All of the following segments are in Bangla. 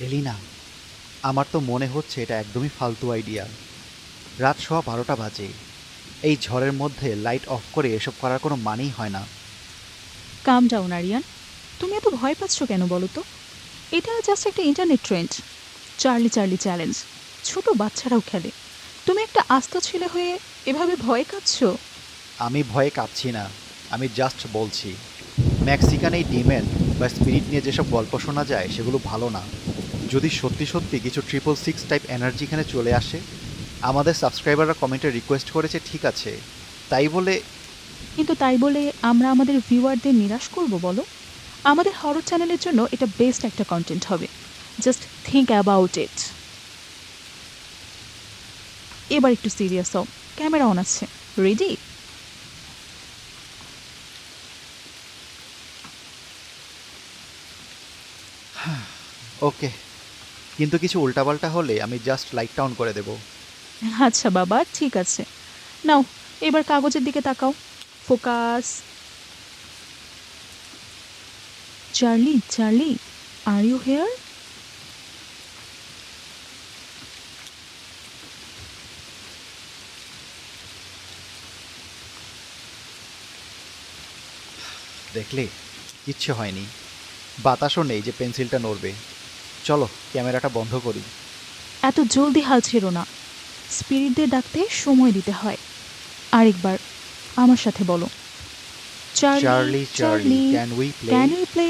এলিনা, আমার তো মনে হচ্ছে এটা একদমই ফালতু আইডিয়া। রাত 12:15 বাজে। এই ঝড়ের মধ্যে লাইট অফ করে এসব করার কোনো মানেই হয় না। কাম ডাউন আরিয়ান, তুমি এত ভয় পাচ্ছ কেন বলো তো? এটা জাস্ট একটা internet trend. Charlie Charlie challenge, ছোট বাচ্চারাও খেলে। তুমি একটা আস্ত ছেলে হয়ে এভাবে ভয় কাঁপছো? আমি ভয়ে কাঁপছি না, আমি জাস্ট বলছি মেক্সিকান এই ডিমেন বা স্পিরিট নিয়ে যেসব গল্প শোনা যায় সেগুলো ভালো না। যদি সত্যি সত্যি কিছু 666 টাইপ এনার্জি এখানে চলে আসে, আমাদের সাবস্ক্রাইবাররা কমেন্টে রিকোয়েস্ট করেছে, ঠিক আছে, তাই বলে কিন্তু তাই বলে আমরা আমাদের ভিউয়ারদের নিরাশ করব বলো? আমাদের হরর চ্যানেলের জন্য এটা বেস্ট একটা কন্টেন্ট হবে। Just think about it. এবার একটু সিরিয়াস হও। ক্যামেরা অন আছে। রেডি? ওকে, কিন্তু কিছু উল্টাপাল্টা হলে আমি জাস্ট লাইটটা অন করে দেব। আচ্ছা বাবা, ঠিক আছে। নাও, এবার কাগজের দিকে তাকাও। Focus. Charlie Charlie, are you here? দেখলে, কিচ্ছু হয়নি। বাতাসও নেই যে পেন্সিলটা নড়বে। চলো ক্যামেরাটা বন্ধ করি। এত জলদি হাল ছেড়ো না। স্পিরিটদের ডাকতে সময় দিতে হয়। আরেকবার আমার সাথে বলো, Charlie Charlie Charlie Charlie, can we play? Can you play?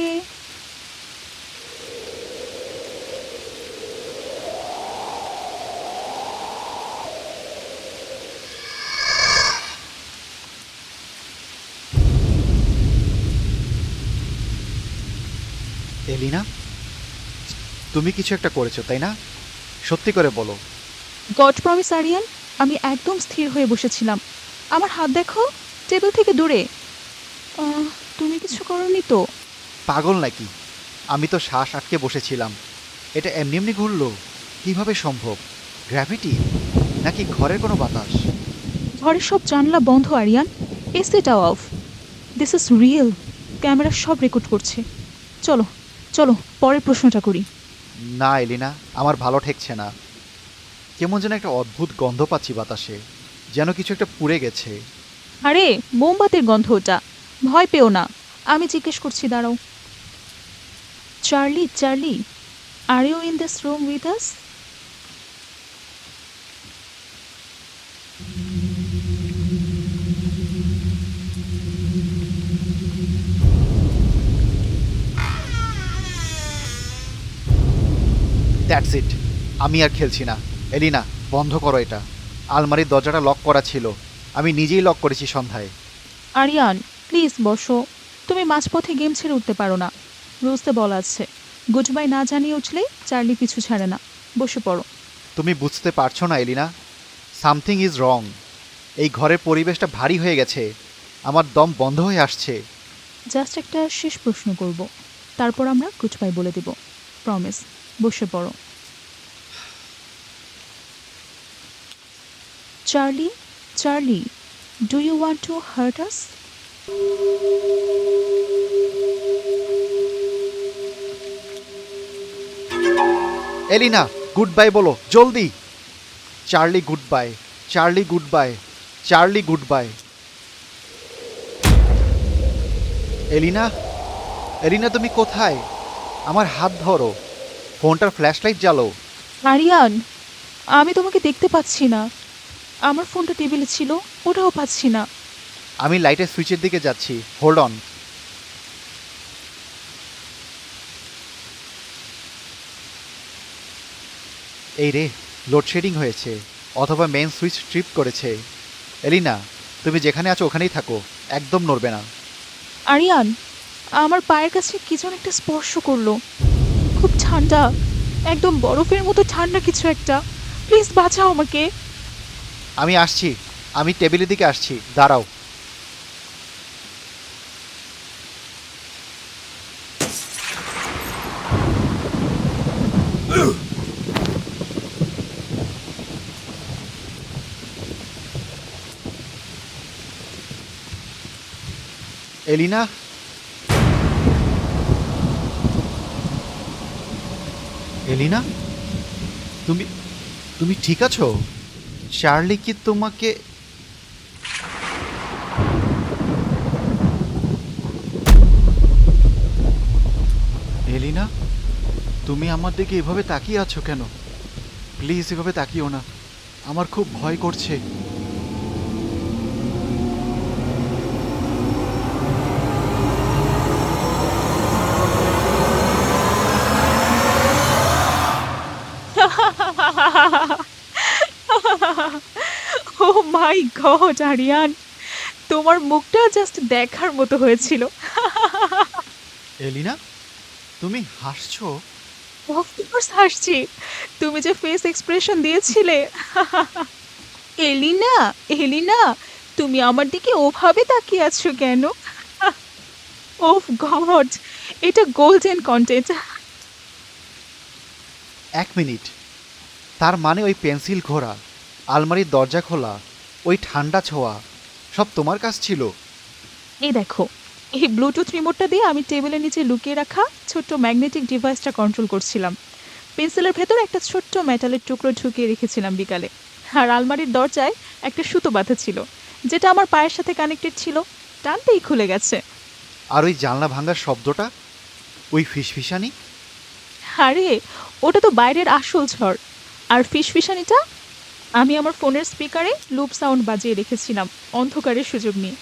Elina, তুমি কিছু একটা করেছো তাই না? সত্যি করে বলো। গড প্রমিস আরিয়ান, আমি একদম স্থির হয়ে বসেছিলাম। আমার হাত দেখো, টেবিল থেকে দূরে। আহ, তুমি কিছু করনি তো? পাগল নাকি? আমি তো শ্বাস আটকে বসেছিলাম। এটা এমনি এমনি ঘুরলো? কিভাবে সম্ভব? গ্র্যাভিটি নাকি ঘরের কোনো বাতাস? ঘরের সব জানলা বন্ধ আরিয়ান। এসিটাও off. This is real. Camera সব রেকর্ড করছে। চলো চলো, পরের প্রশ্নটা করি। না এলিনা, আমার ভালো ঠেকছে না। কেমন যেন একটা অদ্ভুত গন্ধ পাচ্ছি বাতাসে, যেন কিছু একটা পুড়ে গেছে। আরে, মোমবাতির গন্ধ ওটা। ভয় পেও না। আমি জিজ্ঞেস করছি, দাঁড়াও। Charlie Charlie, are you in this room with us? That's it, আমি আর খেলছি না। এলিনা, বন্ধ করো এটা। আলমারির দরজাটা লক করা ছিল, আমি নিজেই লক করেছি সন্ধ্যায়। আরিয়ান, প্লিজ বসো। তুমি মাঝপথে গেম ছেড়ে উঠতে পারো না। রুলসে বলা আছে, গুড বাই না জানিয়ে উঠলে চার্লি পিছু ছাড়ে না। বসে পড়ো। তুমি বুঝতে পারছো না এলিনা, সামথিং ইজ রং। এই ঘরের পরিবেশটা ভারী হয়ে গেছে, আমার দম বন্ধ হয়ে আসছে। জাস্ট একটা শেষ প্রশ্ন করব, তারপর আমরা গুড বাই বলে দেব। প্রমিস। বসে পড়ো। Charlie Charlie, do you want to hurt us? Elina, goodbye বলো জলদি। Charlie goodbye, Charlie goodbye, Charlie goodbye. Elina, Elina তুমি কোথায়? আমার হাত ধরো, ফোনটার ফ্ল্যাশ লাইট জ্বালো। আরিয়ান, আমি তোমাকে দেখতে পাচ্ছি না। আমার ফোনটা টেবিলে ছিল, ওটাও পাচ্ছি না। আমি লাইটের সুইচের দিকে যাচ্ছি, হোল্ড অন। এই রে, লোডশেডিং হয়েছে, অথবা মেন সুইচ ট্রিপ করেছে। এলিনা, তুমি যেখানে আছো ওখানেই থাকো, একদম নড়বে না। আরিয়ান, আমার পায়ের কাছে কি যেন একটা স্পর্শ করলো। খুব ঠান্ডা, একদম বরফের মতো ঠান্ডা কিছু একটা। প্লিজ বাঁচাও আমাকে। আমি আসছি, আমি টেবিলের দিকে আসছি, দাঁড়াও। এলিনা, এলিনা, তুমি তুমি ঠিক আছো? চার্লি কি তোমাকে... এলিনা, তুমি আমার দিকে এভাবে তাকিয়ে আছো কেন? প্লিজ এভাবে তাকিও না, আমার খুব ভয় করছে। ও মাই গড আরিয়ান, তোমার মুখটা জাস্ট দেখার মতো হয়েছিল। এলিনা, তুমি হাসছো? অফকোর্স হাসছি, তুমি যে ফেস এক্সপ্রেশন দিয়েছিলে। এলিনা, এলিনা, তুমি আমার দিকে ওভাবে তাকিয়ে আছো কেন? ওহ গড, এটা গোল্ডেন কন্টেন্ট। 1 মিনিট, তার মানে ওই পেন্সিল ঘোরা, আলমারির দরজা খোলা, ওই ঠান্ডা ছোঁয়া, সব তোমার কাজ ছিল? এই দেখো, এই ব্লুটুথ রিমোটটা দিয়ে আমি টেবিলের নিচে লুকিয়ে রাখা ছোট্ট ম্যাগনেটিক ডিভাইসটা কন্ট্রোল করছিলাম। পেন্সিলের ভেতর একটা ছোট্ট মেটালের টুকরো ঢুকিয়ে রেখেছিলাম বিকালে। আর আলমারির দরজায় একটা সুতো বাঁধা ছিল, যেটা আমার পায়ের সাথে কানেক্টেড ছিল, টানতেই খুলে গেছে। আর ওই জানলা ভাঙার শব্দটা, ওই ফিসফিসানি? আরে, ওটা তো বাইরের আসল ঝড়। আর ফিসফিসানিটা আমি আমার ফোনের স্পিকারে লুপ সাউন্ড বাজিয়ে রেখেছিলাম অন্ধকারের সুযোগ নিয়ে।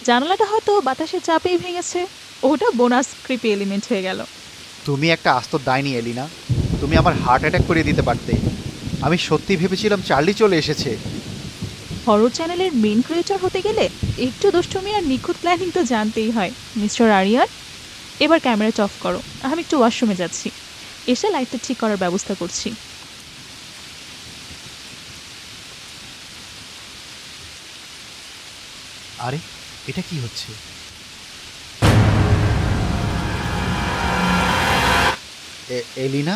জানালাটা হয়তো বাতাসের চাপেই ভেঙেছে, ওটা বোনাস ক্রিপি এলিমেন্ট হয়ে গেল। তুমি একটা আস্ত ডাইনি এলিনা, তুমি আমার হার্ট অ্যাটাক করে দিতে পারতে। আমি সত্যি ভেবেছিলাম চার্লি চলে এসেছে। হরর চ্যানেলের মেইন ক্রিয়েটর হতে গেলে একটু দুষ্টুমি আর নিখুঁত প্ল্যানিং তো জানতেই হয় মিস্টার আরিয়ান। এবার ক্যামেরাটা অফ করো, আমি একটু ওয়াশরুমে যাচ্ছি, এসে লাইটটা ঠিক করার ব্যবস্থা করছি। আরে, এটা কি হচ্ছে? এলিনা,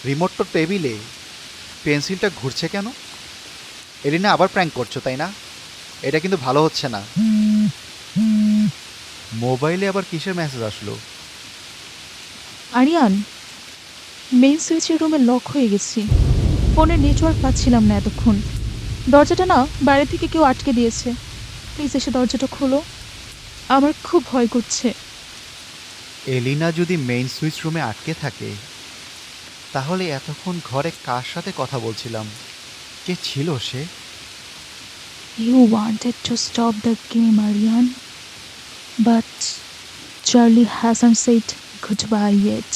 রিমোট তো টেবিলে, পেন্সিলটা ঘুরছে কেন? এলিনা আবার প্র্যাঙ্ক করছো তাই না? এটা কিন্তু ভালো হচ্ছে না। মোবাইলে আবার কিসের মেসেজ আসলো? আরিয়ান, মেইন সুইচের রুমে লক হয়ে গেছি, ফোনের নেটওয়ার্ক পাচ্ছিলাম না এতক্ষণ। দরজাটা না বাইরে থেকে কেউ আটকে দিয়েছে, প্লিজ এসে দরজাটা খোলো, আমার খুব ভয় করছে। এলিনা যদি মেইন সুইচ রুমে আটকে থাকে, তাহলে এতক্ষণ ঘরে কার সাথে কথা বলছিলাম? কে ছিল সে? You wanted to stop the game Aryan, but Charlie hasn't said goodbye yet.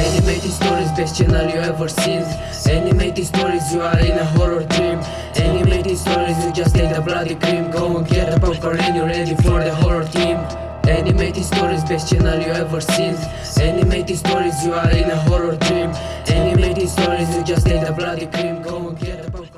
Animated stories, best channel you ever seen. Animated stories, you are in a horror dream. Animated stories, you just take the bloody cream. Go and get the popcorn and you're ready for the horror team. Animated stories, best channel you ever seen. Animated stories, you are in a horror dream. Animated stories, you just take the bloody cream. Go and get the popcorn.